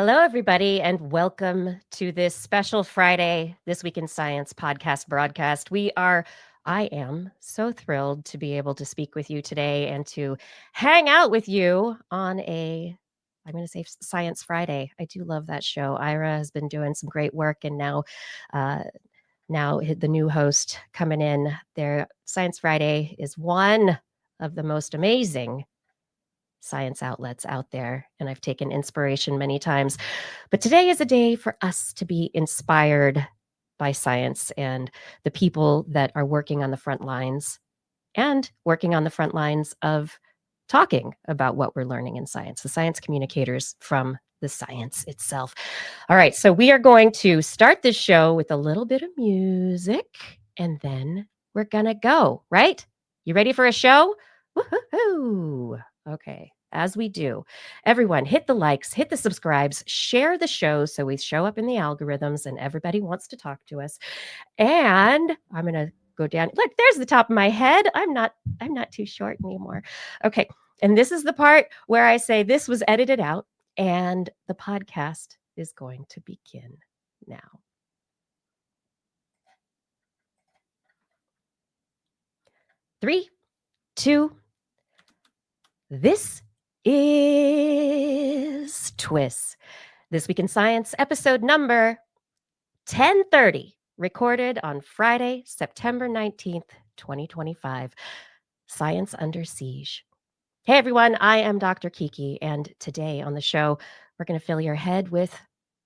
Hello, everybody, and welcome to this special Friday, This Week in Science podcast broadcast. I am so thrilled to be able to speak with you today and to hang out with you on I'm going to say Science Friday. I do love that show. Ira has been doing some great work, and now the new host coming in there. Science Friday is one of the most amazing science outlets out there, and I've taken inspiration many times. But today is a day for us to be inspired by science and the people that are working on the front lines and working on the front lines of talking about what we're learning in science, the science communicators from the science itself. All right, so we are going to start this show with a little bit of music, and then we're gonna go, right? You ready for a show? Woohoo! Okay, as we do, everyone hit the likes, hit the subscribes, share the show so we show up in the algorithms and everybody wants to talk to us. And I'm going to go down. Look, there's the top of my head. I'm not too short anymore. Okay. And this is the part where I say this was edited out and the podcast is going to begin now. Three, two, this is TWIS. This Week in Science, episode number 1030, recorded on Friday, September 19th, 2025. Science Under Siege. Hey everyone, I am Dr. Kiki, and today on the show, we're going to fill your head with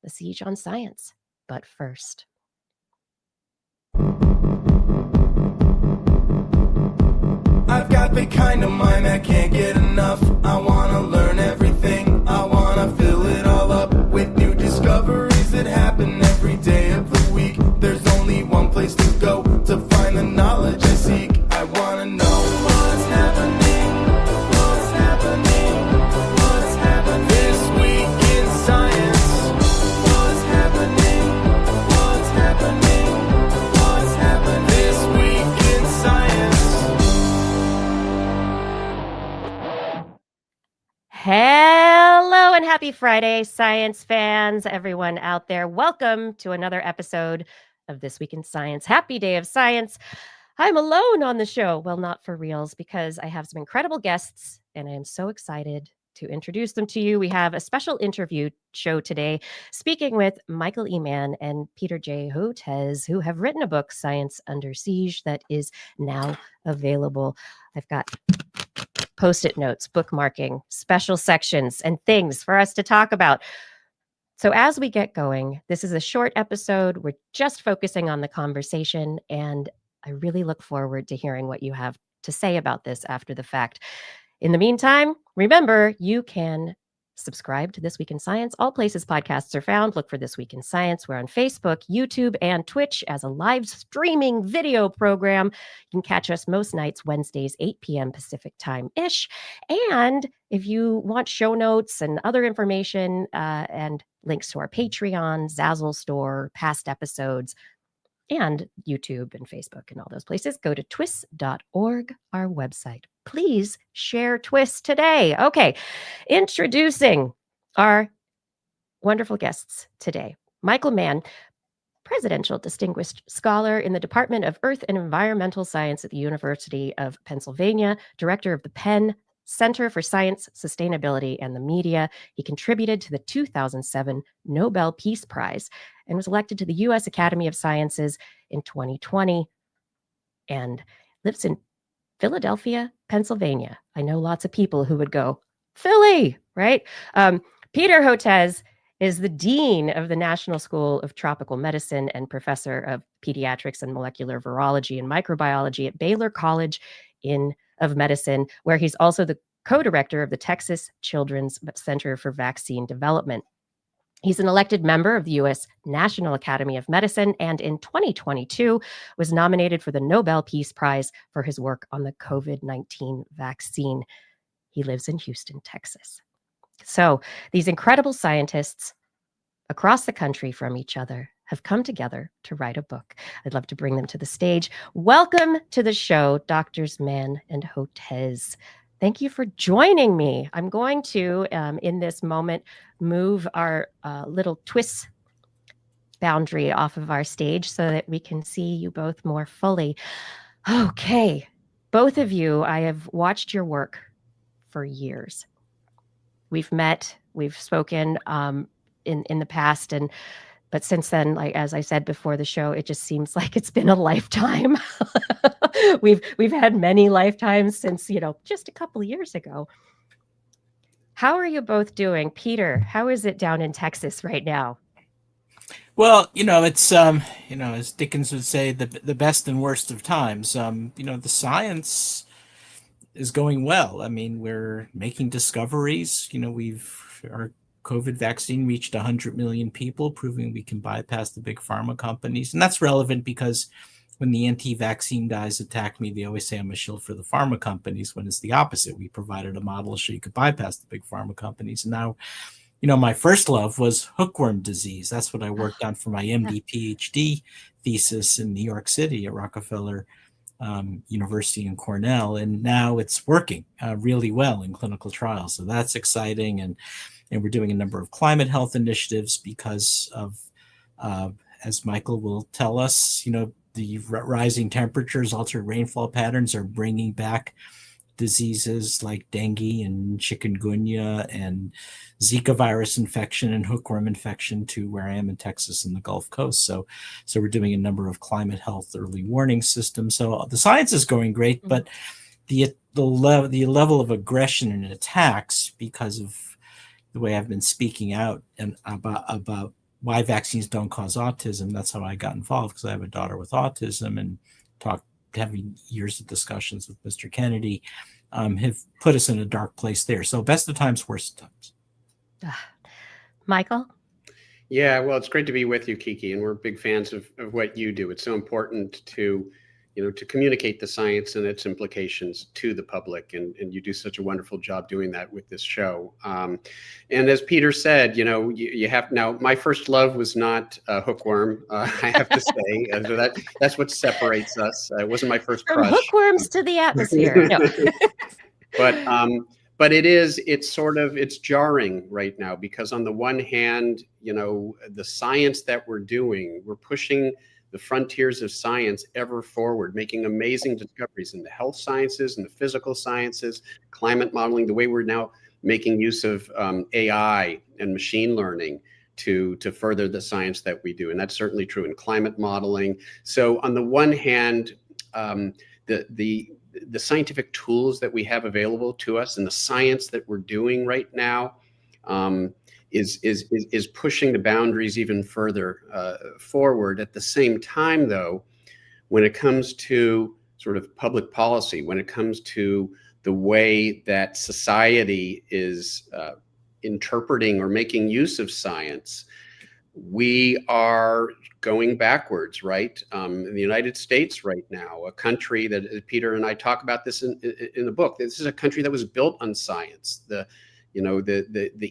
the siege on science. But first, I've got the kind of mind that can't get enough. I wanna learn everything. I wanna fill it all up with new discoveries that happen every day of the week. There's only one place to go to find the knowledge I seek. I wanna know what's happening, what's happening, what's happening this week in science. What's happening, what's happening, what's happening this week in science. hello and happy Friday, science fans, everyone out there. Welcome to another episode of This Week in Science. Happy Day of Science. I'm alone on the show. Well, not for reals, because I have some incredible guests and I am so excited to introduce them to you. We have a special interview show today, speaking with Michael Eman and Peter J. Hotez, who have written a book, Science Under Siege, that is now available. I've got Post-it notes, bookmarking, special sections, and things for us to talk about. So as we get going, this is a short episode. We're just focusing on the conversation, and I really look forward to hearing what you have to say about this after the fact. In the meantime, remember, you can subscribe to This Week in Science. All places podcasts are found. Look for This Week in Science. We're on Facebook, YouTube, and Twitch as a live streaming video program. You can catch us most nights, Wednesdays, 8 p.m. Pacific time-ish. And if you want show notes and other information and links to our Patreon, Zazzle store, past episodes, and YouTube and Facebook and all those places, go to TWIS.org, our website. Please share TWIS today. Okay, introducing our wonderful guests today. Michael Mann, Presidential Distinguished Scholar in the Department of Earth and Environmental Science at the University of Pennsylvania, Director of the Penn Center for Science, Sustainability, and the Media. He contributed to the 2007 Nobel Peace Prize and was elected to the U.S. Academy of Sciences in 2020 and lives in Philadelphia, Pennsylvania. I know lots of people who would go, Philly, right? Peter Hotez is the Dean of the National School of Tropical Medicine and Professor of Pediatrics and Molecular Virology and Microbiology at Baylor College of Medicine, where he's also the co-director of the Texas Children's Center for Vaccine Development. He's an elected member of the U.S. National Academy of Medicine, and in 2022 was nominated for the Nobel Peace Prize for his work on the COVID-19 vaccine. He lives in Houston, Texas. So these incredible scientists across the country from each other have come together to write a book. I'd love to bring them to the stage. Welcome to the show, Doctors Mann and Hotez. Thank you for joining me. I'm going to, in this moment, move our little TWIS boundary off of our stage so that we can see you both more fully. Okay, both of you, I have watched your work for years. We've met, we've spoken in the past, but since then, like as I said before the show, it just seems like it's been a lifetime. we've had many lifetimes since, just a couple of years ago. How are you both doing? Peter, how is it down in Texas right now? Well, it's as Dickens would say, the best and worst of times. The science is going well. I mean, we're making discoveries. Our COVID vaccine reached 100 million people, proving we can bypass the big pharma companies. And that's relevant because when the anti-vaccine guys attack me, they always say I'm a shill for the pharma companies, when it's the opposite. We provided a model so you could bypass the big pharma companies. And now, my first love was hookworm disease. That's what I worked on for my MD PhD thesis in New York City at Rockefeller University and Cornell. And now it's working really well in clinical trials. So that's exciting. And we're doing a number of climate health initiatives because of, as Michael will tell us, the rising temperatures, altered rainfall patterns are bringing back diseases like dengue and chikungunya and Zika virus infection and hookworm infection to where I am in Texas and the Gulf Coast. So we're doing a number of climate health early warning systems. So the science is going great, but the level of aggression and attacks, because of the way I've been speaking out and about why vaccines don't cause autism. That's how I got involved, because I have a daughter with autism, and having years of discussions with Mr. Kennedy have put us in a dark place there. So best of times, worst of times. Michael? Yeah, well, it's great to be with you, Kiki, and we're big fans of what you do. It's so important to communicate the science and its implications to the public, and you do such a wonderful job doing that with this show. And as Peter said, you have now. My first love was not hookworm, I have to say. So that's what separates us. It wasn't my first From crush. hookworms to the atmosphere. No. But it's jarring right now, because on the one hand, the science that we're doing, we're pushing the frontiers of science ever forward, making amazing discoveries in the health sciences and the physical sciences, climate modeling, the way we're now making use of AI and machine learning to further the science that we do. And that's certainly true in climate modeling. So on the one hand, the scientific tools that we have available to us and the science that we're doing right now is pushing the boundaries even further forward. At the same time, though, when it comes to sort of public policy, when it comes to the way that society is interpreting or making use of science, we are going backwards, right? In the United States right now, a country that Peter and I talk about this in the book. This is a country that was built on science. The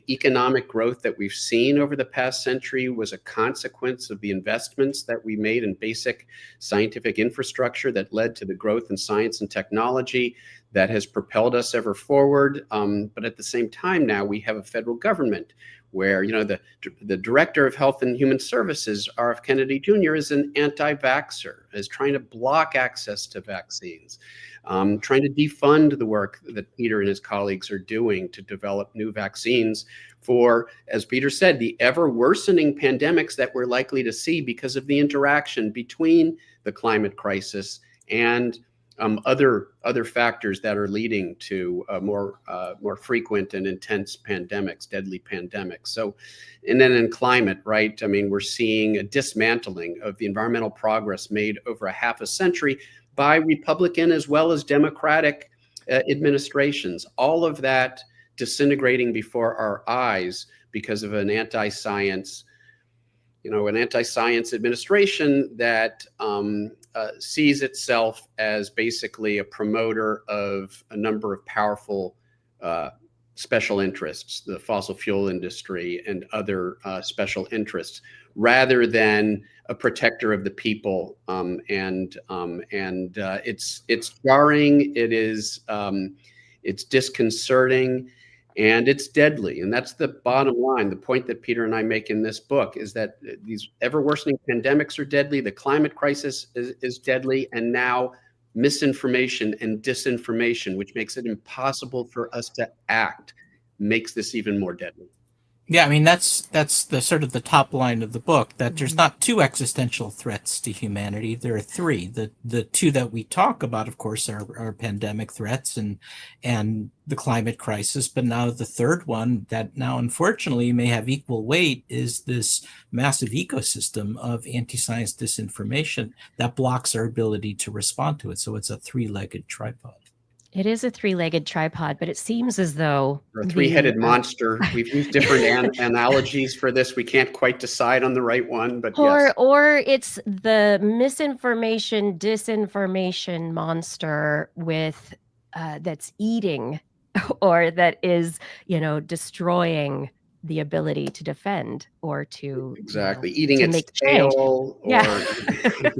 economic growth that we've seen over the past century was a consequence of the investments that we made in basic scientific infrastructure that led to the growth in science and technology that has propelled us ever forward. But at the same time, now we have a federal government where the director of Health and Human Services, R.F. Kennedy Jr., is an anti-vaxxer, is trying to block access to vaccines, trying to defund the work that Peter and his colleagues are doing to develop new vaccines for, as Peter said, the ever worsening pandemics that we're likely to see because of the interaction between the climate crisis and other factors that are leading to more frequent and intense pandemics, deadly pandemics. So, and then in climate, right? I mean, we're seeing a dismantling of the environmental progress made over a half a century by Republican as well as Democratic administrations. All of that disintegrating before our eyes because of an anti-science administration that sees itself as basically a promoter of a number of powerful special interests, the fossil fuel industry and other special interests, rather than a protector of the people. And it's jarring. it's disconcerting, and it's deadly. And that's the bottom line. The point that Peter and I make in this book is that these ever worsening pandemics are deadly, the climate crisis is deadly, and now misinformation and disinformation, which makes it impossible for us to act, makes this even more deadly. Yeah, I mean that's the sort of the top line of the book, that there's not two existential threats to humanity. There are three. The two that we talk about, of course, are pandemic threats and the climate crisis. But now the third one that now unfortunately may have equal weight is this massive ecosystem of anti-science disinformation that blocks our ability to respond to it. So it's a three-legged tripod. It is a three-legged tripod, but it seems as though Or a three-headed monster. We've used different analogies for this. We can't quite decide on the right one, but yes. Or it's the misinformation, disinformation monster with that's eating or that is, destroying the ability to defend or to exactly eating to its make tail change. or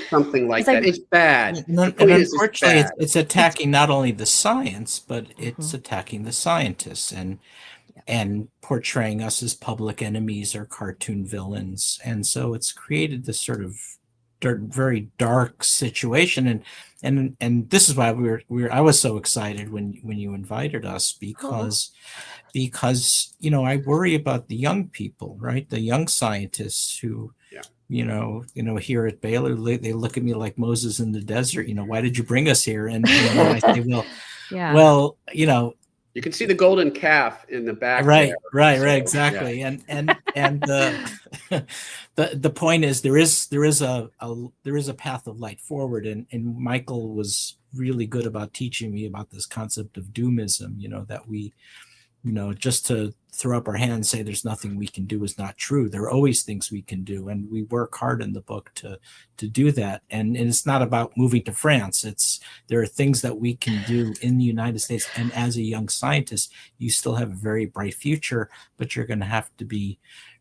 something like that. It's bad. And unfortunately, it's attacking not only the science, but it's attacking the scientists and portraying us as public enemies or cartoon villains. And so it's created this sort of very dark situation. And this is why I was so excited when you invited us, because I worry about the young people, right? The young scientists who, here at Baylor, they look at me like Moses in the desert. Why did you bring us here? And I say, well, you can see the golden calf in the back. Right, exactly. Yeah. And the point is there is a path of light forward, and Michael was really good about teaching me about this concept of doomism. That we, just to throw up our hands and say there's nothing we can do is not true. There are always things we can do, and we work hard in the book to do that. And it's not about moving to France. There are things that we can do in the United States. And as a young scientist, you still have a very bright future, but you're going to have to be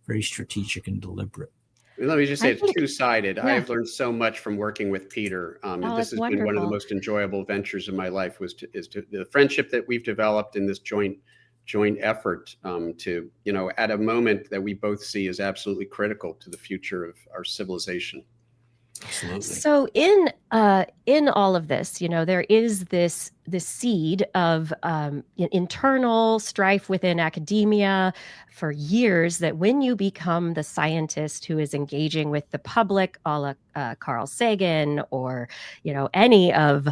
very strategic and deliberate. Let me just say it's two-sided. Yeah. I've learned so much from working with Peter. This has been one of the most enjoyable ventures of my life. Is the friendship that we've developed in this joint effort to, at a moment that we both see is absolutely critical to the future of our civilization. Absolutely. So in all of this, there is this seed of internal strife within academia for years, that when you become the scientist who is engaging with the public, a la Carl Sagan or any of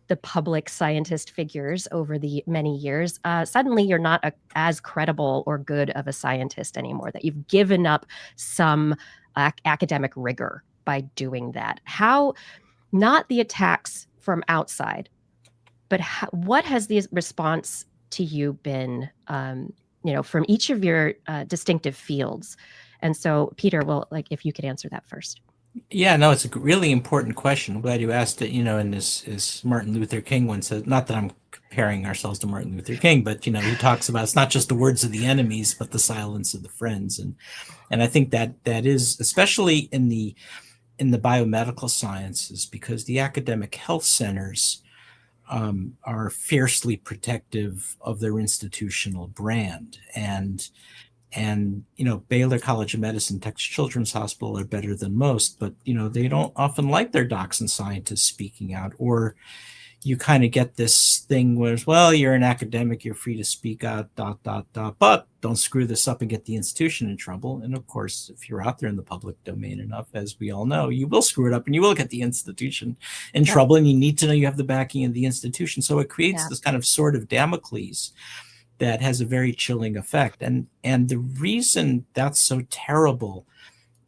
the public scientist figures over the many years, suddenly you're not as credible or good of a scientist anymore, that you've given up some academic rigor by doing that. How, not the attacks from outside, but what has the response to you been, from each of your distinctive fields? And so, Peter, if you could answer that first. Yeah, no, it's a really important question. I'm glad you asked it. And as Martin Luther King once said, not that I'm comparing ourselves to Martin Luther King, but he talks about it's not just the words of the enemies, but the silence of the friends. And I think that is especially in the biomedical sciences, because the academic health centers are fiercely protective of their institutional brand. And Baylor College of Medicine, Texas Children's Hospital are better than most, but they don't often like their docs and scientists speaking out. Or you kind of get this thing where, well, you're an academic, you're free to speak out, ... but don't screw this up and get the institution in trouble. And of course, if you're out there in the public domain enough, as we all know, you will screw it up and you will get the institution in trouble, and you need to know you have the backing of the institution. So it creates this kind of sword of Damocles that has a very chilling effect. And the reason that's so terrible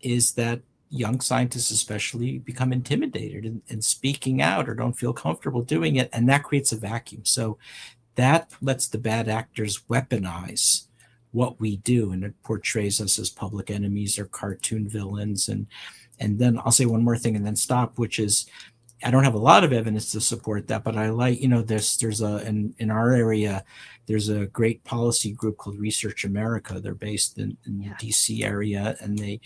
is that young scientists especially become intimidated in speaking out, or don't feel comfortable doing it, and that creates a vacuum. So that lets the bad actors weaponize what we do, and it portrays us as public enemies or cartoon villains. And then I'll say one more thing and then stop, which is, I don't have a lot of evidence to support that, but I like, there's in our area, there's a great policy group called Research America. They're based in the DC area, and they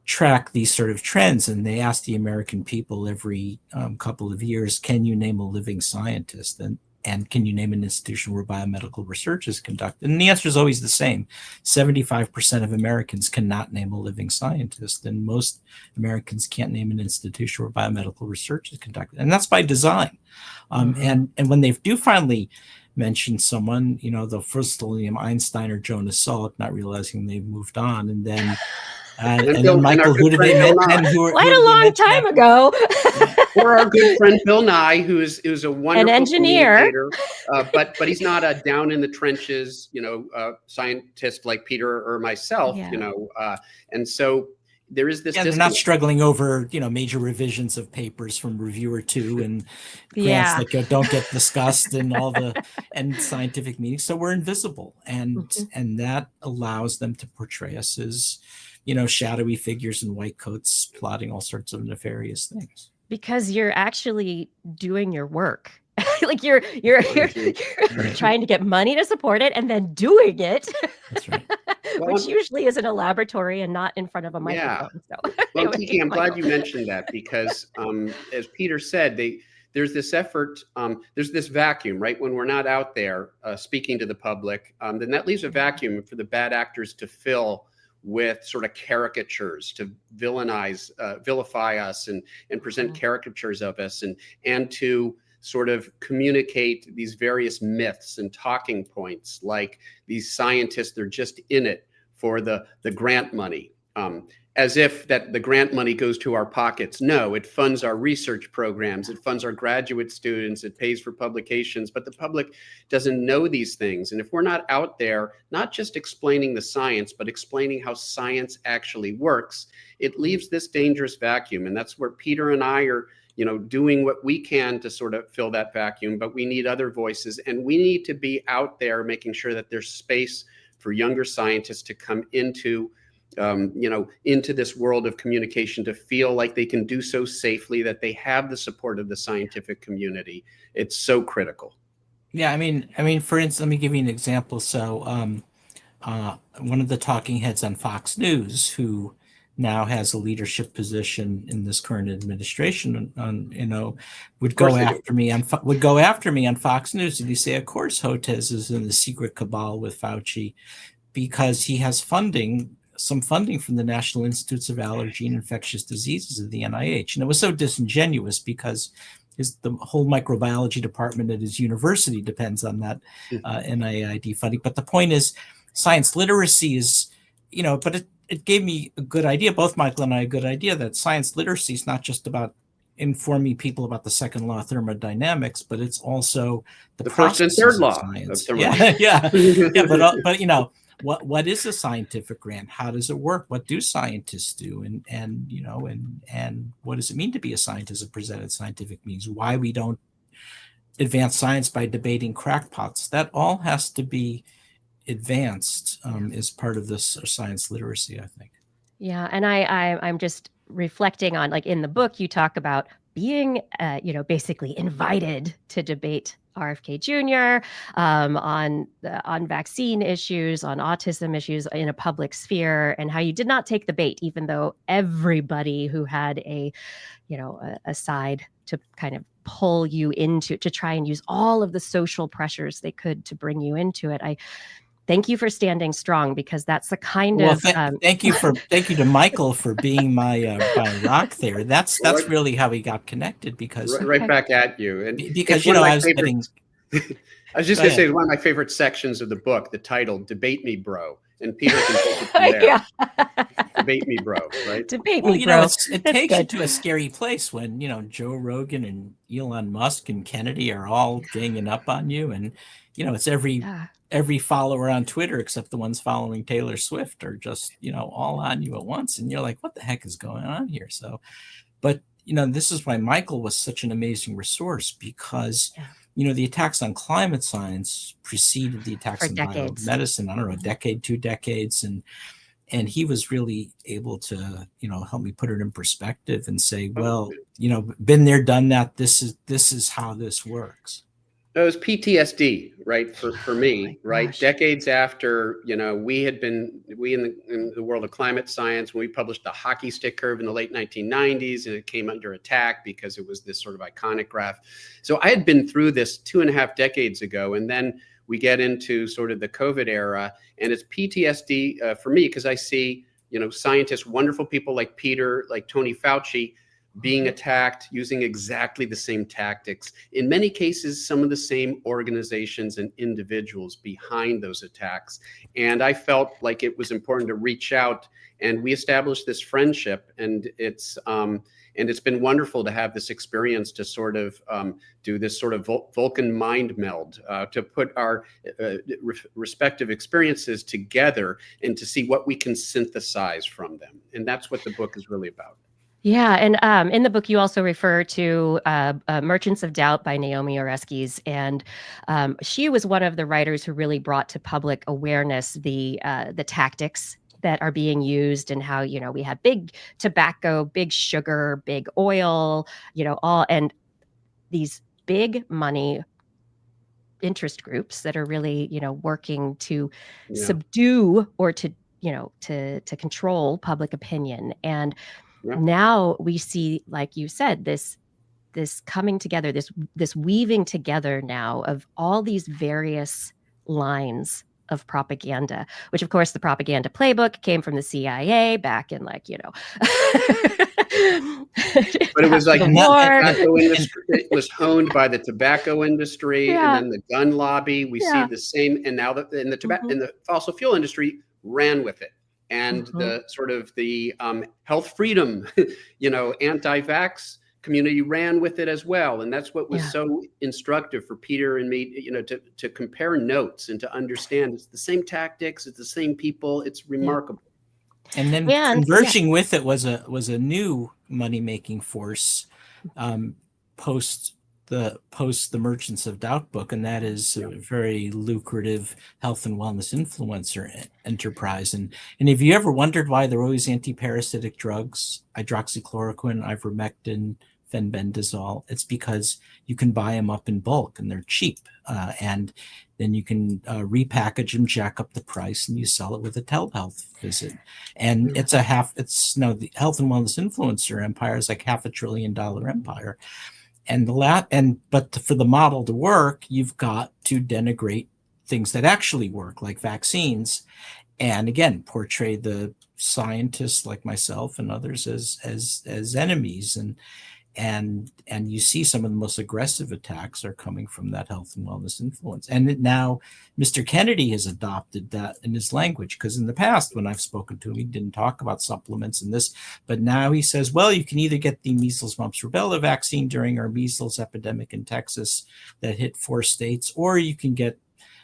track these sort of trends, and they ask the American people every couple of years, can you name a living scientist? And can you name an institution where biomedical research is conducted? And the answer is always the same. 75% of Americans cannot name a living scientist, and most Americans can't name an institution where biomedical research is conducted. And that's by design. And when they do finally mention someone, they'll first name Einstein or Jonas Salk, not realizing they've moved on. And then and then Michael, who did they mention? Quite a long time ago. Or our good friend Bill Nye, who's a wonderful engineer, but he's not a down in the trenches, scientist like Peter or myself, and so there is this. Yeah, they're not struggling over major revisions of papers from reviewer 2 and grants that don't get discussed in all the scientific meetings. So we're invisible, and that allows them to portray us as shadowy figures in white coats plotting all sorts of nefarious things. Because you're actually doing your work. Like you're trying to get money to support it and then doing it. That's right. Which usually is in a laboratory and not in front of a microphone. Yeah. So well, Kiki, I'm glad you mentioned that because as Peter said, there's this effort, there's this vacuum, right? When we're not out there speaking to the public, then that leaves a vacuum for the bad actors to fill with sort of caricatures, to vilify us and present caricatures of us and to sort of communicate these various myths and talking points, like these scientists, they're just in it for the grant money, as if that the grant money goes to our pockets. No, it funds our research programs, it funds our graduate students, it pays for publications, but the public doesn't know these things. And if we're not out there, not just explaining the science, but explaining how science actually works, it leaves this dangerous vacuum. And that's where Peter and I are doing what we can to sort of fill that vacuum, but we need other voices, and we need to be out there making sure that there's space for younger scientists to come into this world of communication, to feel like they can do so safely, that they have the support of the scientific community. It's so critical. Yeah, I mean, for instance, let me give you an example. So, one of the talking heads on Fox News, who now has a leadership position in this current administration, would go after me on Fox News, and he say, of course, Hotez is in the secret cabal with Fauci because he has some funding from the National Institutes of Allergy and Infectious Diseases of the NIH. And it was so disingenuous because the whole microbiology department at his university depends on that NIAID funding. But the point is, science literacy is, but it gave me a good idea, both Michael and I, a good idea that science literacy is not just about informing people about the second law of thermodynamics, but it's also the first and third law of thermodynamics. But what is a scientific grant? How does it work? What do scientists do? And what does it mean to be a scientist at presented scientific meetings? Why we don't advance science by debating crackpots? That all has to be advanced as part of this science literacy, I think. Yeah, and I'm just reflecting on, like, in the book, you talk about being, basically invited to debate RFK Jr. On vaccine issues, on autism issues in a public sphere, and how you did not take the bait, even though everybody who had a side to kind of pull you into, to try and use all of the social pressures they could to bring you into it. I thank you for standing strong, because that's the kind of thank you to Michael for being my rock there. That's really how we got connected, because right back at you. And because I was just going to say, it's one of my favorite sections of the book, the title "Debate Me, Bro," and Peter can take it from there. Yeah. Debate me, bro. Right? Debate me, bro. It takes you to a scary place when Joe Rogan and Elon Musk and Kennedy are all ganging up on you, and it's every follower on Twitter except the ones following Taylor Swift are just, all on you at once. And you're like, what the heck is going on here? So, but, this is why Michael was such an amazing resource, because, the attacks on climate science preceded the attacks on biomedicine, I don't know, a decade, 2 decades. And he was really able to, help me put it in perspective and say, well, been there, done that. This is how this works. It was PTSD, right? For me, my right? gosh. Decades after, we in the world of climate science, when we published the hockey stick curve in the late 1990s, and it came under attack because it was this sort of iconic graph. So I had been through this 2.5 decades ago, and then we get into sort of the COVID era, and it's PTSD for me because I see, scientists, wonderful people like Peter, like Tony Fauci, being attacked using exactly the same tactics. In many cases, some of the same organizations and individuals behind those attacks. And I felt like it was important to reach out, and we established this friendship. And it's been wonderful to have this experience to sort of do this sort of Vulcan mind meld, to put our respective experiences together and to see what we can synthesize from them. And that's what the book is really about. Yeah, and in the book you also refer to Merchants of Doubt by Naomi Oreskes, and she was one of the writers who really brought to public awareness the tactics that are being used, and how we had big tobacco, big sugar, big oil, all, and these big money interest groups that are really working to subdue or to to control public opinion. And now we see, like you said, this coming together, this weaving together now of all these various lines of propaganda, which of course the propaganda playbook came from the CIA back in but it was like it was honed by the tobacco industry, and then the gun lobby. We see the same, and now in the fossil fuel industry ran with it. And the sort of the health freedom, anti-vax community ran with it as well. And that's what was so instructive for Peter and me, to compare notes and to understand it's the same tactics, it's the same people. It's remarkable. And then converging with it was a new money-making force post the Merchants of Doubt book, and that is a very lucrative health and wellness influencer enterprise. And have you ever wondered why there are always anti-parasitic drugs, hydroxychloroquine, ivermectin, fenbendazole? It's because you can buy them up in bulk and they're cheap, and then you can repackage them, jack up the price, and you sell it with a telehealth visit. And the health and wellness influencer empire is like $500 billion empire. But for the model to work, you've got to denigrate things that actually work, like vaccines, and again portray the scientists like myself and others as enemies. And you see some of the most aggressive attacks are coming from that health and wellness influence. And now Mr. Kennedy has adopted that in his language, because in the past, when I've spoken to him, he didn't talk about supplements and this, but now he says, well, you can either get the measles, mumps, rubella vaccine during our measles epidemic in Texas that hit 4 states, or you can get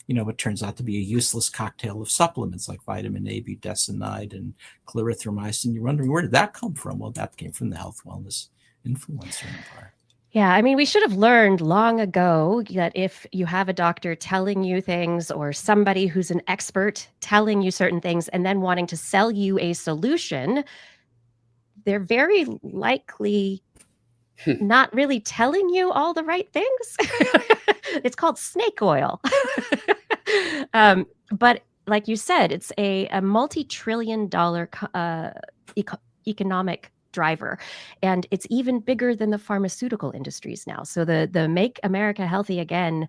what turns out to be a useless cocktail of supplements like vitamin A, budesonide, and clarithromycin. You're wondering, where did that come from? Well, that came from the health wellness influencer empire. Yeah, I mean, we should have learned long ago that if you have a doctor telling you things, or somebody who's an expert telling you certain things and then wanting to sell you a solution, they're very likely not really telling you all the right things. It's called snake oil. But like you said, it's a multi-trillion-dollar economic driver, and it's even bigger than the pharmaceutical industries now. So the Make America Healthy Again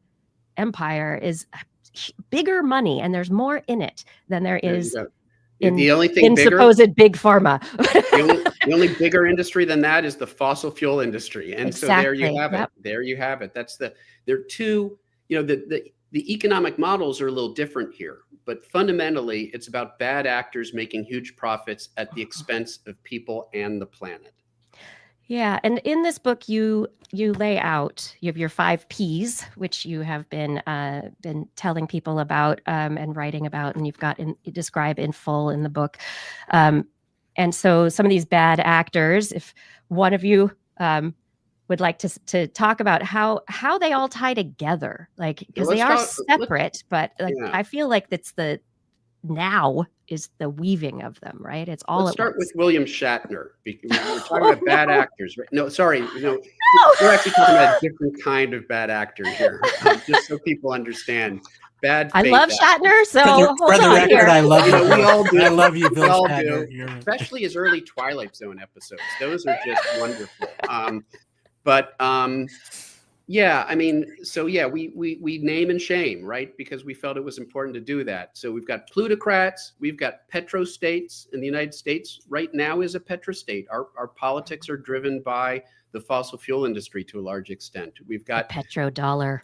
empire is bigger money, and there's more in it than there is the only thing bigger, supposed big pharma. the only bigger industry than that is the fossil fuel industry. And so there you have it. There you have it. They're two, the economic models are a little different here, but fundamentally it's about bad actors making huge profits at the expense of people and the planet. Yeah, and in this book, you lay out, you have your 5 Ps, which you have been telling people about and writing about, and you describe in full in the book. And so some of these bad actors, if one of you would like to talk about how they all tie together, like, because they are separate, but I feel like it's the now is the weaving of them, right? It's all Let's at start once. with William Shatner. We're talking Oh, about bad no. actors, right? No, sorry, No. we're actually talking about a different kind of bad actor here, just so people understand. Bad I faith love actors. Shatner, so For hold the on record, here. I love You you, know, we Bill. all do. I love you, We Bill all Shatner. do, especially his early Twilight Zone episodes. Those are just wonderful. But yeah, I mean, so yeah, we name and shame, right? Because we felt it was important to do that. So we've got plutocrats, we've got petrostates, and the United States right now is a petrostate. Our politics are driven by the fossil fuel industry to a large extent. We've got Petrodollar.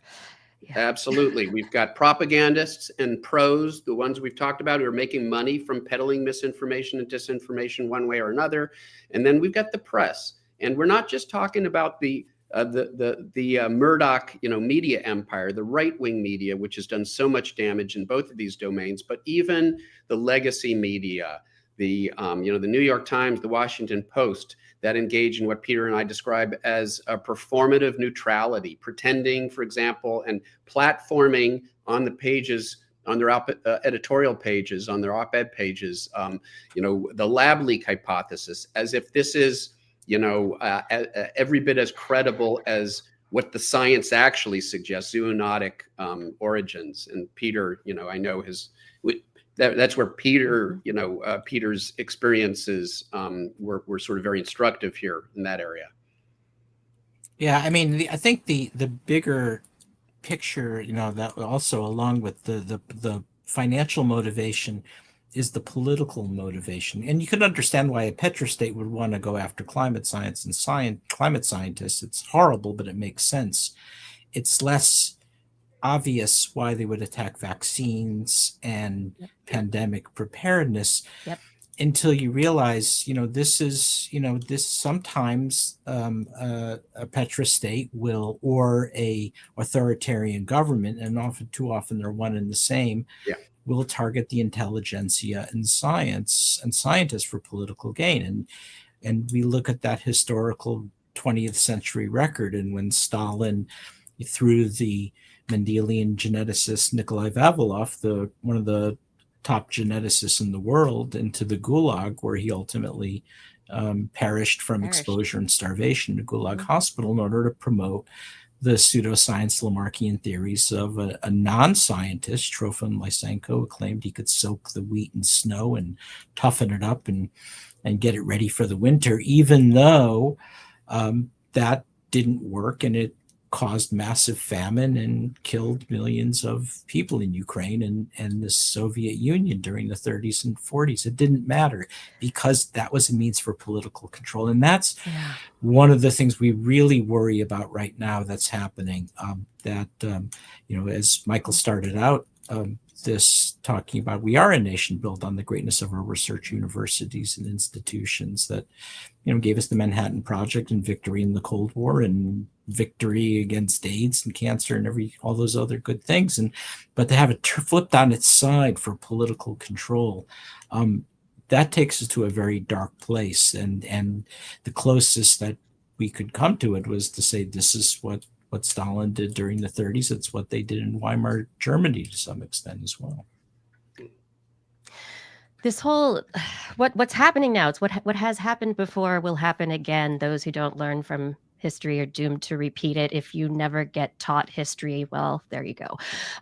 Yeah. absolutely. We've got propagandists and pros, the ones we've talked about, who are making money from peddling misinformation and disinformation one way or another. And then we've got the press. And we're not just talking about the Murdoch, media empire, the right-wing media, which has done so much damage in both of these domains, but even the legacy media, the New York Times, the Washington Post, that engage in what Peter and I describe as a performative neutrality, pretending, for example, and platforming on the pages, on their editorial pages, on their op-ed pages, the lab leak hypothesis, as if this is every bit as credible as what the science actually suggests, zoonotic origins. And Peter, I know that's where Peter, Peter's experiences were sort of very instructive here in that area. Yeah, I mean, I think the bigger picture, that also along with the financial motivation is the political motivation. And you can understand why a petrostate would want to go after climate science and climate scientists. It's horrible, but it makes sense. It's less obvious why they would attack vaccines and pandemic preparedness until you realize, this sometimes a petrostate will, or a authoritarian government, and too often they're one and the same, will target the intelligentsia and science and scientists for political gain. And we look at that historical 20th century record, and when Stalin threw the Mendelian geneticist Nikolai Vavilov, one of the top geneticists in the world, into the Gulag, where he ultimately perished from exposure and starvation to Gulag Hospital in order to promote the pseudoscience Lamarckian theories of a non-scientist, Trofim Lysenko, who claimed he could soak the wheat in snow and toughen it up and get it ready for the winter, even though that didn't work, and it caused massive famine and killed millions of people in Ukraine and the Soviet Union during the 30s and 40s. It didn't matter because that was a means for political control. And that's one of the things we really worry about right now that's happening, as Michael started out this talking about, we are a nation built on the greatness of our research universities and institutions that gave us the Manhattan Project and victory in the Cold War and victory against AIDS and cancer and all those other good things. But to have it flipped on its side for political control, that takes us to a very dark place. And the closest that we could come to it was to say, this is what Stalin did during the 30s. It's what they did in Weimar Germany to some extent as well. This whole what's happening now, it's what has happened before will happen again. Those who don't learn from history are doomed to repeat it. If you never get taught history, well, there you go.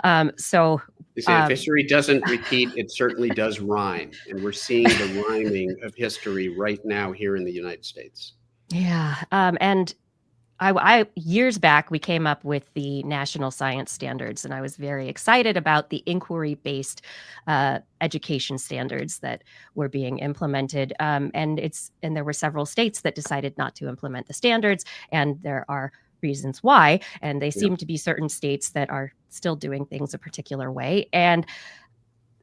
If history doesn't repeat, it certainly does rhyme. And we're seeing the rhyming of history right now here in the United States. Yeah. And I years back, we came up with the national science standards, and I was very excited about the inquiry-based education standards that were being implemented. And there were several states that decided not to implement the standards, and there are reasons why. And they seem to be certain states that are still doing things a particular way. And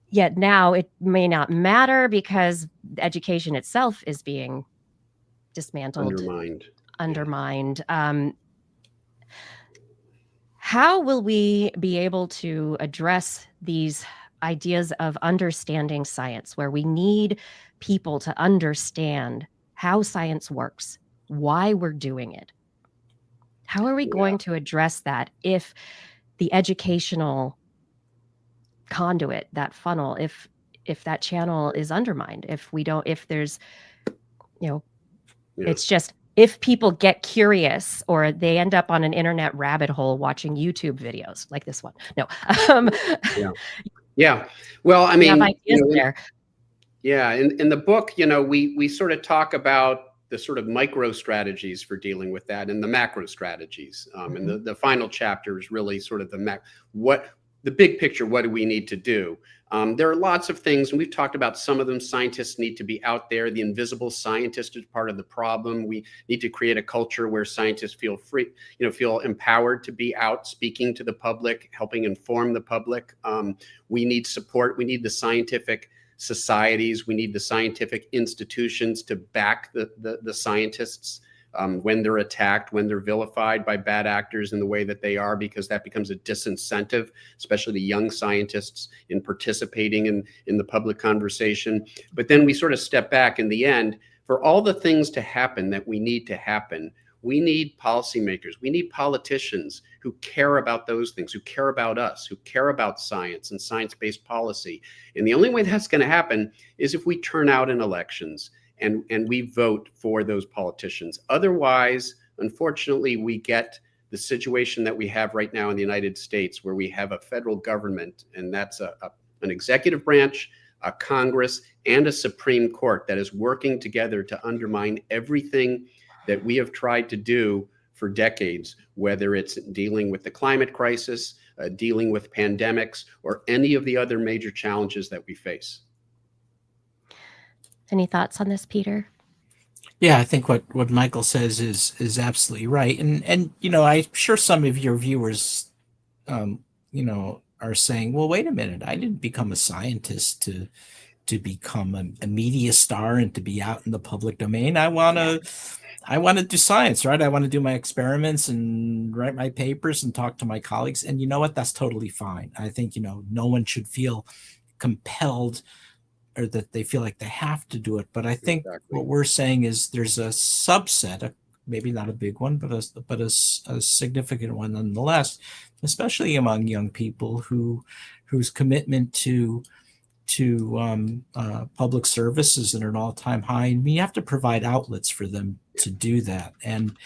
yet now it may not matter because education itself is being dismantled, undermined. How will we be able to address these ideas of understanding science, where we need people to understand how science works, why we're doing it? How are we going to address that if the educational conduit, that funnel, if that channel is undermined, if there's, it's just, if people get curious or they end up on an internet rabbit hole watching YouTube videos like this one. No. Yeah. Well, I mean, there. Yeah, in the book, we sort of talk about the sort of micro strategies for dealing with that and the macro strategies. And the final chapter is really sort of the big picture. What do we need to do? There are lots of things, and we've talked about some of them. Scientists need to be out there. The invisible scientist is part of the problem. We need to create a culture where scientists feel free, feel empowered to be out speaking to the public, helping inform the public. We need support. We need the scientific societies. We need the scientific institutions to back the scientists when they're attacked, when they're vilified by bad actors in the way that they are, because that becomes a disincentive, especially to young scientists, in participating in the public conversation. But then we sort of step back in the end. For all the things to happen that we need to happen, we need policymakers, we need politicians who care about those things, who care about us, who care about science and science-based policy. And the only way that's going to happen is if we turn out in elections and we vote for those politicians. Otherwise, unfortunately, we get the situation that we have right now in the United States, where we have a federal government, and that's an executive branch, a Congress, and a Supreme Court that is working together to undermine everything that we have tried to do for decades, whether it's dealing with the climate crisis, dealing with pandemics, or any of the other major challenges that we face. Any thoughts on this, Peter? Yeah, I think what Michael says is absolutely right. And I'm sure some of your viewers, are saying, well, wait a minute, I didn't become a scientist to become a media star and to be out in the public domain. I want to do science, right? I want to do my experiments and write my papers and talk to my colleagues. And you know what? That's totally fine. I think, no one should feel compelled or that they feel like they have to do it. But I think what we're saying is there's a subset, maybe not a big one, but a significant one nonetheless, especially among young people whose commitment to public services at an all-time high, and we have to provide outlets for them to do that, and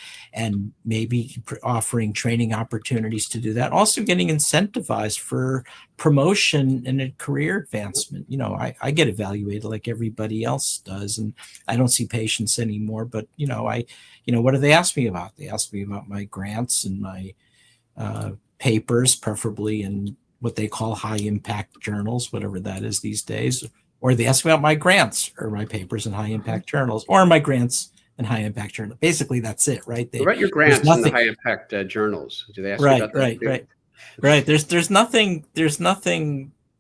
maybe offering training opportunities to do that, also getting incentivized for promotion and a career advancement. I get evaluated like everybody else does, and I don't see patients anymore, but what do they ask me about? They ask me about my grants and my papers, preferably in what they call high impact journals, whatever that is these days, or they ask me about my grants or my papers in high impact journals, or my grants in high impact journals. Basically, that's it, right? What about your grants in the high impact journals? Do they ask you about that? Right. There's nothing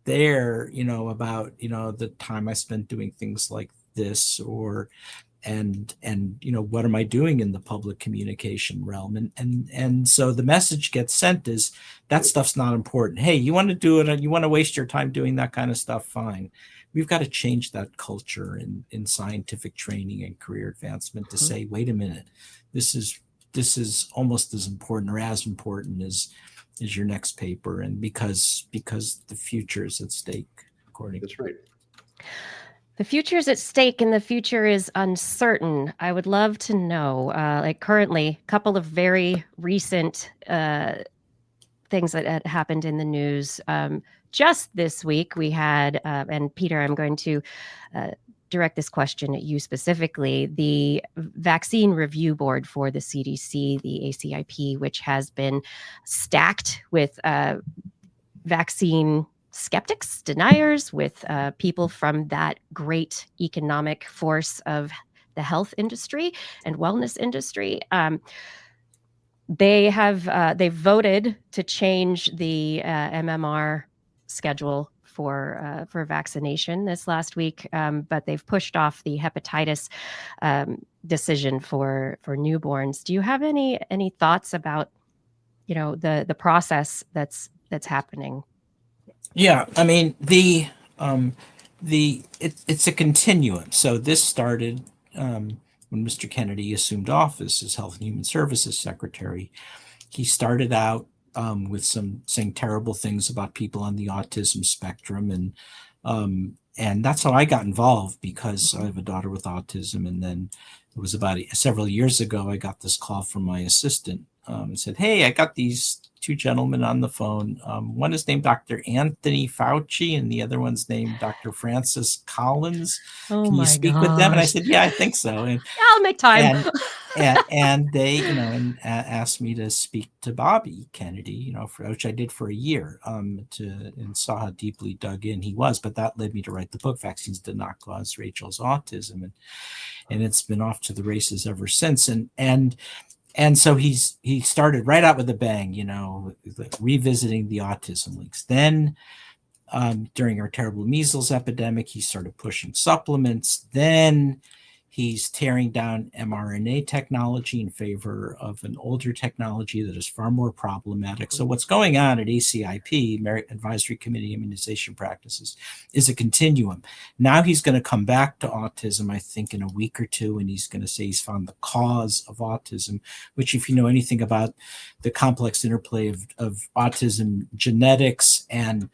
there, about the time I spent doing things like this, or and what am I doing in the public communication realm, and so the message gets sent is that stuff's not important. Hey, you want to do it, you want to waste your time doing that kind of stuff, fine. We've got to change that culture in scientific training and career advancement to say, wait a minute, this is almost as important or as important as your next paper, and because the future is at stake, according. That's right. The future is at stake and the future is uncertain. I would love to know, currently, a couple of very recent things that had happened in the news. Just this week, we had, and Peter, I'm going to direct this question at you specifically, the Vaccine Review Board for the CDC, the ACIP, which has been stacked with vaccine skeptics, deniers, with people from that great economic force of the health industry and wellness industry. They've voted to change the MMR schedule for vaccination this last week, but they've pushed off the hepatitis decision for newborns. Do you have any thoughts about the process that's happening? Yeah, I mean it's a continuum. So this started when Mr. Kennedy assumed office as Health and Human Services Secretary. He started out with saying terrible things about people on the autism spectrum, that's how I got involved, because I have a daughter with autism. And then it was about several years ago, I got this call from my assistant, and said, "Hey, I got these two gentlemen on the phone. One is named Dr. Anthony Fauci, and the other one's named Dr. Francis Collins. Oh Can you my speak with them?" And I gosh. said, "Yeah, I think so." I'll make time. And they, asked me to speak to Bobby Kennedy, which I did for a year, and saw how deeply dug in he was. But that led me to write the book, Vaccines Did Not Cause Rachel's Autism. And it's been off to the races ever since. And so he started right out with a bang, revisiting the autism links. Then during our terrible measles epidemic, he started pushing supplements. Then he's tearing down mRNA technology in favor of an older technology that is far more problematic. So what's going on at ACIP, American Advisory Committee Immunization Practices, is a continuum. Now he's going to come back to autism, I think, in a week or two, and he's going to say he's found the cause of autism, which, if you know anything about the complex interplay of autism genetics and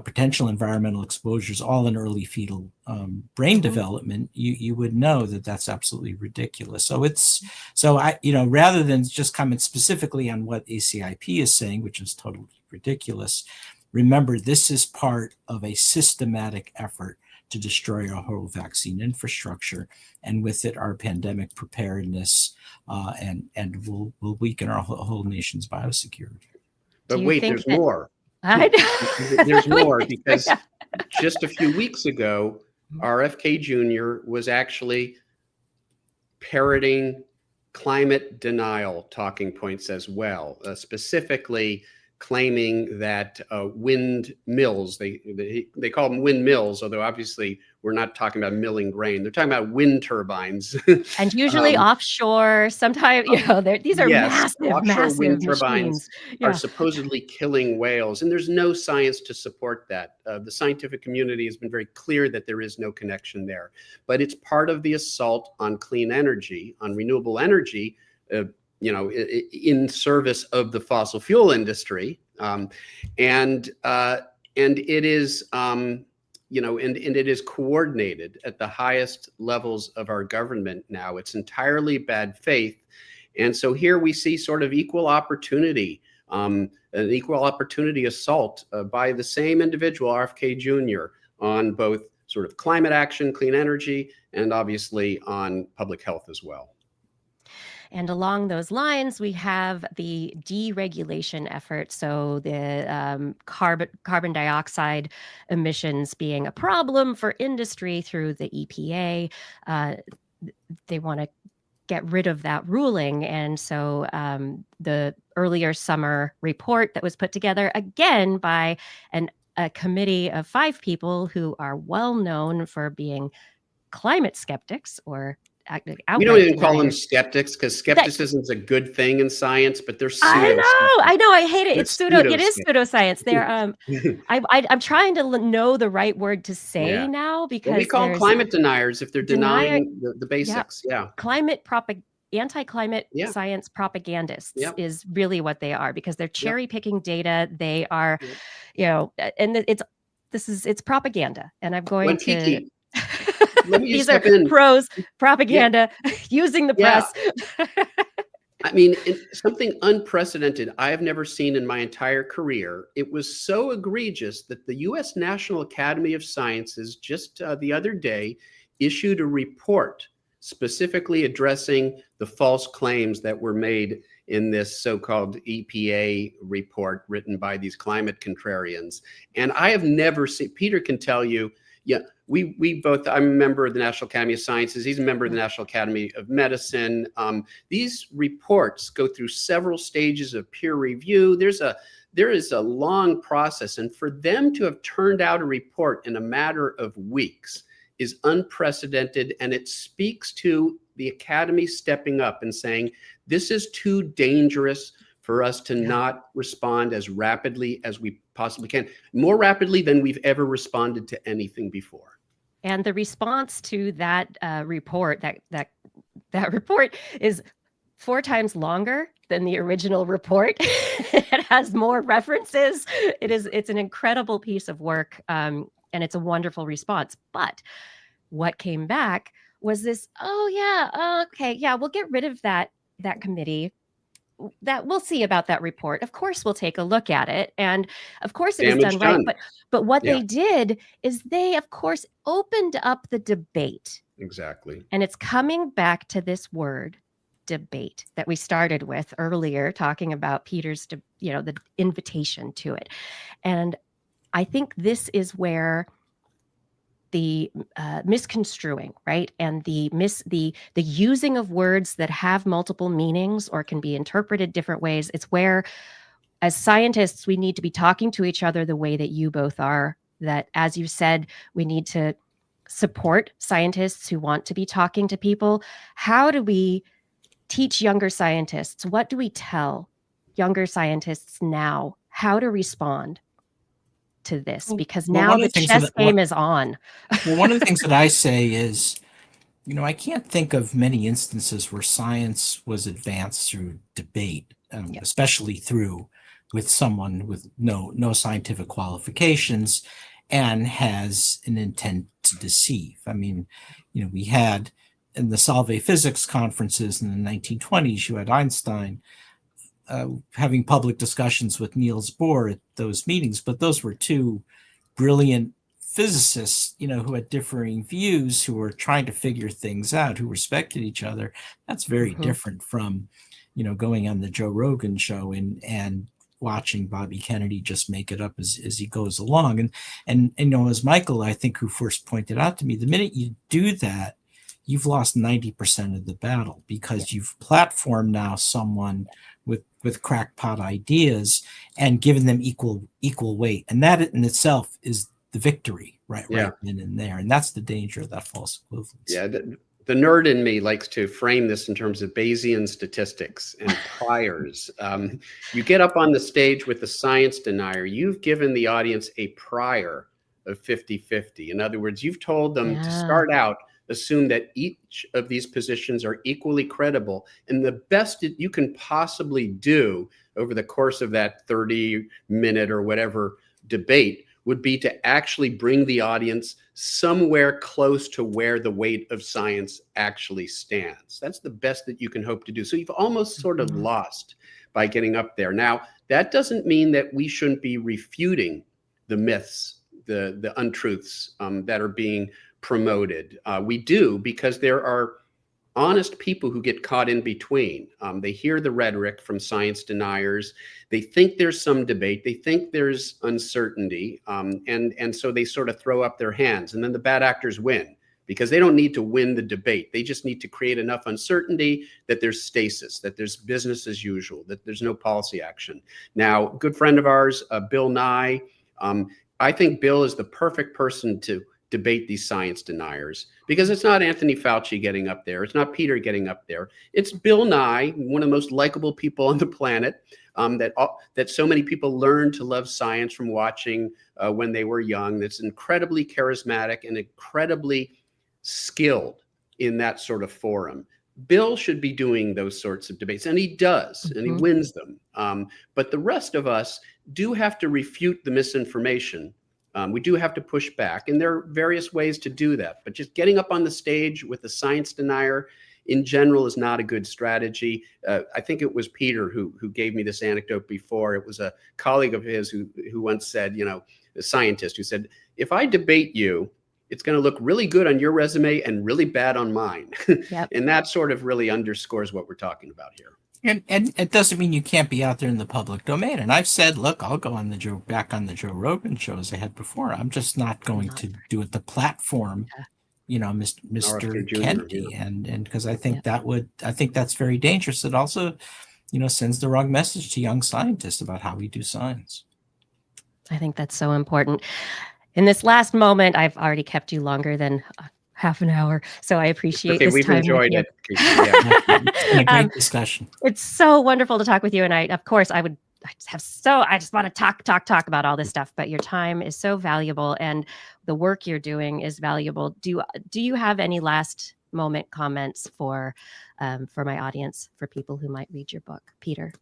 potential environmental exposures, all in early fetal brain development, you would know that that's absolutely ridiculous. So I, rather than just comment specifically on what ACIP is saying, which is totally ridiculous, remember, this is part of a systematic effort to destroy our whole vaccine infrastructure, and with it, our pandemic preparedness, and will weaken our whole nation's biosecurity. But wait, there's more. I know. There's more, because just a few weeks ago, RFK Jr. was actually parroting climate denial talking points as well, specifically claiming that windmills, they call them windmills, although obviously we're not talking about milling grain. They're talking about wind turbines. And usually offshore, sometimes, these are massive wind machines. turbines are supposedly killing whales, and there's no science to support that. The scientific community has been very clear that there is no connection there, but it's part of the assault on clean energy, on renewable energy, in service of the fossil fuel industry, and it is, and it is coordinated at the highest levels of our government now. It's entirely bad faith, and so here we see sort of equal opportunity, an equal opportunity assault by the same individual, RFK Jr., on both sort of climate action, clean energy, and obviously on public health as well. And along those lines, we have the deregulation effort. So the carbon dioxide emissions being a problem for industry through the EPA. They want to get rid of that ruling. And so the earlier summer report that was put together again by a committee of 5 people who are well known for being climate skeptics, or we don't even call them skeptics, because skepticism is a good thing in science, but they're I know, I hate it. It is pseudoscience. They're I'm trying to know the right word to say now, because we call them climate deniers if they're denying the basics. Anti-climate science propagandists is really what they are, because they're cherry picking data. They are, and it's propaganda, and I'm going to. These are pros propaganda using the press. I mean, something unprecedented I have never seen in my entire career. It was so egregious that the U.S. National Academy of Sciences just the other day issued a report specifically addressing the false claims that were made in this so-called EPA report written by these climate contrarians. And I have never seen, Peter can tell you, we both, I'm a member of the National Academy of Sciences. He's a member of the National Academy of Medicine. These reports go through several stages of peer review. There is a long process. And for them to have turned out a report in a matter of weeks is unprecedented. And it speaks to the Academy stepping up and saying, this is too dangerous for us to not respond as rapidly as we possibly can, more rapidly than we've ever responded to anything before. And the response to that report, that report is 4 times longer than the original report. It has more references. It's an incredible piece of work. And it's a wonderful response. But what came back was this, oh yeah, okay, yeah, we'll get rid of that committee. That we'll see about that report. Of course, we'll take a look at it. And of course it was Damage done right. done. But what Yeah. they did is they, of course, opened up the debate. Exactly. And it's coming back to this word, debate, that we started with earlier, talking about Peter's, the invitation to it. And I think this is where the misconstruing, right, and the using of words that have multiple meanings or can be interpreted different ways. It's where, as scientists, we need to be talking to each other the way that you both are. That, as you said, we need to support scientists who want to be talking to people. How do we teach younger scientists? What do we tell younger scientists now how to respond to this? Because now the chess game is on. Well, one of the things that I say is, I can't think of many instances where science was advanced through debate, especially with someone with no scientific qualifications and has an intent to deceive. I mean, we had in the Solvay physics conferences in the 1920s, you had Einstein having public discussions with Niels Bohr at those meetings, but those were two brilliant physicists, who had differing views, who were trying to figure things out, who respected each other. That's very different from, going on the Joe Rogan show and watching Bobby Kennedy just make it up as he goes along. And as Michael, I think, who first pointed out to me, the minute you do that, you've lost 90% of the battle, because you've platformed now someone with crackpot ideas and given them equal weight. And that in itself is the victory, right then and there. And that's the danger of that false equivalence. Yeah, the nerd in me likes to frame this in terms of Bayesian statistics and priors. You get up on the stage with the science denier, you've given the audience a prior of 50-50. In other words, you've told them to start out, assume that each of these positions are equally credible, and the best that you can possibly do over the course of that 30-minute or whatever debate would be to actually bring the audience somewhere close to where the weight of science actually stands. That's the best that you can hope to do. So you've almost sort of lost by getting up there. Now, that doesn't mean that we shouldn't be refuting the myths, the untruths that are being promoted. We do, because there are honest people who get caught in between. They hear the rhetoric from science deniers. They think there's some debate. They think there's uncertainty. And so they sort of throw up their hands. And then the bad actors win, because they don't need to win the debate. They just need to create enough uncertainty that there's stasis, that there's business as usual, that there's no policy action. Now, a good friend of ours, Bill Nye, I think Bill is the perfect person to debate these science deniers, because it's not Anthony Fauci getting up there. It's not Peter getting up there. It's Bill Nye, one of the most likable people on the planet, that so many people learned to love science from watching when they were young. That's incredibly charismatic and incredibly skilled in that sort of forum. Bill should be doing those sorts of debates, and he does, and he wins them. But the rest of us do have to refute the misinformation. We do have to push back, and there are various ways to do that. But just getting up on the stage with a science denier in general is not a good strategy. I think it was Peter who gave me this anecdote before. It was a colleague of his who once said, a scientist who said, if I debate you, it's going to look really good on your resume and really bad on mine. Yep. And that sort of really underscores what we're talking about here. And it doesn't mean you can't be out there in the public domain. And I've said, look, I'll go on back on the Joe Rogan shows I had before. I'm just not going to do it the platform, Mr. Kennedy. Yeah. And because I think I think that's very dangerous. It also, sends the wrong message to young scientists about how we do science. I think that's so important. In this last moment, I've already kept you longer than half an hour, so I appreciate this we've time. Enjoyed it. Yeah. It's been a great discussion. It's so wonderful to talk with you, and I just want to talk about all this stuff. But your time is so valuable, and the work you're doing is valuable. Do you have any last moment comments for my audience, for people who might read your book, Peter?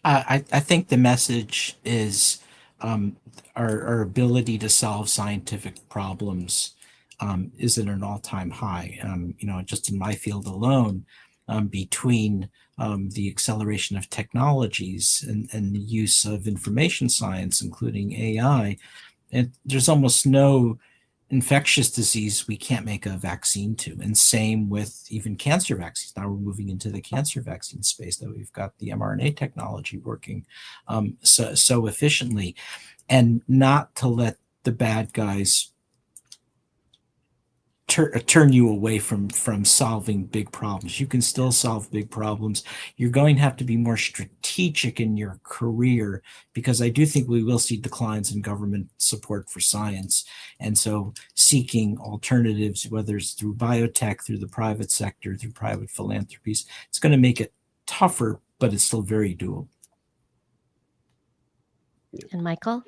I think the message is our ability to solve scientific problems is at an all-time high. Just in my field alone, between the acceleration of technologies and the use of information science, including AI, and there's almost no infectious disease we can't make a vaccine to. And same with even cancer vaccines. Now we're moving into the cancer vaccine space, that we've got the mRNA technology working so efficiently, and not to let the bad guys turn you away from solving big problems. You can still solve big problems. You're going to have to be more strategic in your career, because I do think we will see declines in government support for science. And so seeking alternatives, whether it's through biotech, through the private sector, through private philanthropies, it's going to make it tougher, but it's still very doable. And Michael?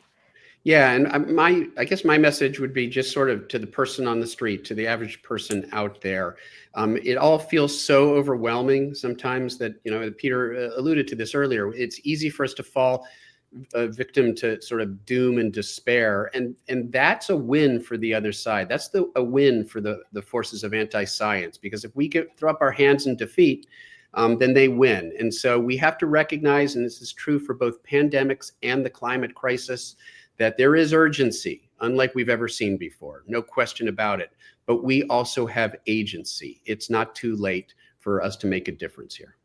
Yeah, and I guess my message would be just sort of to the person on the street, to the average person out there. It all feels so overwhelming sometimes that, Peter alluded to this earlier. It's easy for us to fall a victim to sort of doom and despair, and that's a win for the other side. That's a win for the forces of anti-science, because if we throw up our hands in defeat, then they win. And so we have to recognize, and this is true for both pandemics and the climate crisis, that there is urgency, unlike we've ever seen before, no question about it. But we also have agency. It's not too late for us to make a difference here.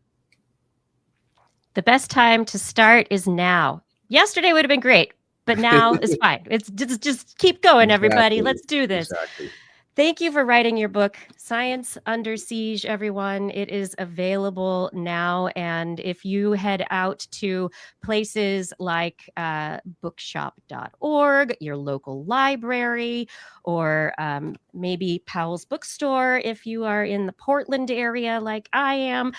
The best time to start is now. Yesterday would have been great, but now is fine. It's just keep going, everybody. Let's do this. Exactly. Thank you for writing your book, Science Under Siege, everyone. It is available now. And if you head out to places like bookshop.org, your local library, or maybe Powell's Bookstore, if you are in the Portland area like I am,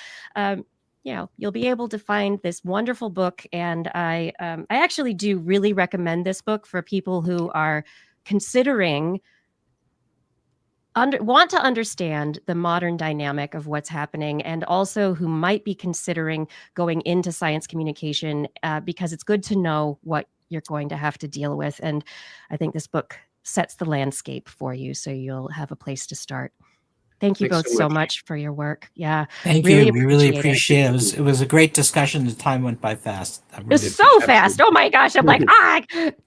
you'll be able to find this wonderful book. And I actually do really recommend this book for people who are considering want to understand the modern dynamic of what's happening, and also who might be considering going into science communication, because it's good to know what you're going to have to deal with. And I think this book sets the landscape for you, so you'll have a place to start. Thank you both so much for your work. Yeah. Thank you. We really appreciate it. It was a great discussion. The time went by fast. It was so fast. Oh my gosh. I'm like,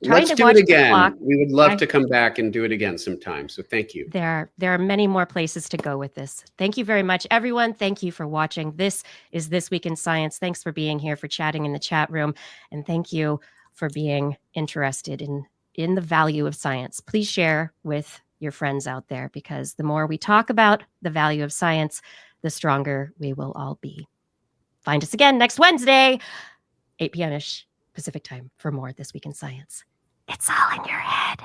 let's do it again. We would love to come back and do it again sometime. So thank you. There are many more places to go with this. Thank you very much, everyone. Thank you for watching. This is This Week in Science. Thanks for being here, for chatting in the chat room. And thank you for being interested in the value of science. Please share with your friends out there, because the more we talk about the value of science, the stronger we will all be. Find us again next Wednesday, 8 p.m.-ish Pacific time, for more This Week in Science. It's all in your head.